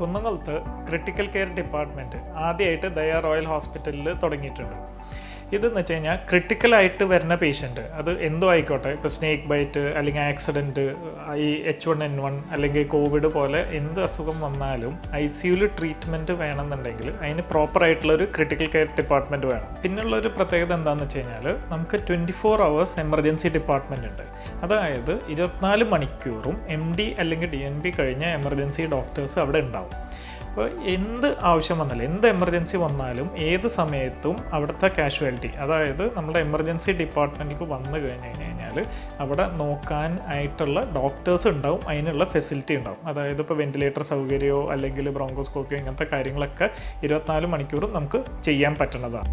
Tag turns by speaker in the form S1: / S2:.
S1: കുന്നംകുളത്ത് critical care department ആദ്യമായിട്ട് ദയ റോയൽ ഹോസ്പിറ്റലിൽ തുടങ്ങിയിട്ടുണ്ട്. ഇതെന്ന് വെച്ച് കഴിഞ്ഞാൽ ക്രിട്ടിക്കലായിട്ട് വരുന്ന പേഷ്യൻറ്റ്, അത് എന്തോ ആയിക്കോട്ടെ, ഇപ്പോൾ സ്നേക്ക് ബൈറ്റ് അല്ലെങ്കിൽ ആക്സിഡൻറ്റ്, ഈ H1N1 അല്ലെങ്കിൽ കോവിഡ് പോലെ എന്ത് അസുഖം വന്നാലും ICUയിൽ ട്രീറ്റ്മെൻറ്റ് വേണമെന്നുണ്ടെങ്കിൽ അതിന് പ്രോപ്പറായിട്ടുള്ളൊരു ക്രിട്ടിക്കൽ കെയർ ഡിപ്പാർട്ട്മെൻറ്റ് വേണം. പിന്നുള്ളൊരു പ്രത്യേകത എന്താണെന്ന് വെച്ച് കഴിഞ്ഞാൽ നമുക്ക് 24 hours എമർജൻസി ഡിപ്പാർട്ട്മെൻറ്റ് ഉണ്ട്. അതായത് 24 മണിക്കൂറും MD അല്ലെങ്കിൽ DNB കഴിഞ്ഞ എമർജൻസി ഡോക്ടേഴ്സ് അവിടെ ഉണ്ടാവും. അപ്പോൾ എന്ത് ആവശ്യം വന്നാലും, എന്ത് എമർജൻസി വന്നാലും ഏത് സമയത്തും അവിടുത്തെ കാഷ്വാലിറ്റി, അതായത് നമ്മുടെ എമർജൻസി ഡിപ്പാർട്ട്മെൻറ്റിലേക്ക് വന്നു കഴിഞ്ഞാൽ അവിടെ നോക്കാൻ ആയിട്ടുള്ള ഡോക്ടേഴ്സ് ഉണ്ടാവും, അതിനുള്ള ഫെസിലിറ്റി ഉണ്ടാവും. അതായത് ഇപ്പോൾ വെന്റിലേറ്റർ സൗകര്യമോ അല്ലെങ്കിൽ ബ്രോങ്കോസ്കോപ്പിയോ ഇങ്ങനത്തെ കാര്യങ്ങളൊക്കെ 24 മണിക്കൂറും നമുക്ക് ചെയ്യാൻ പറ്റുന്നതാണ്.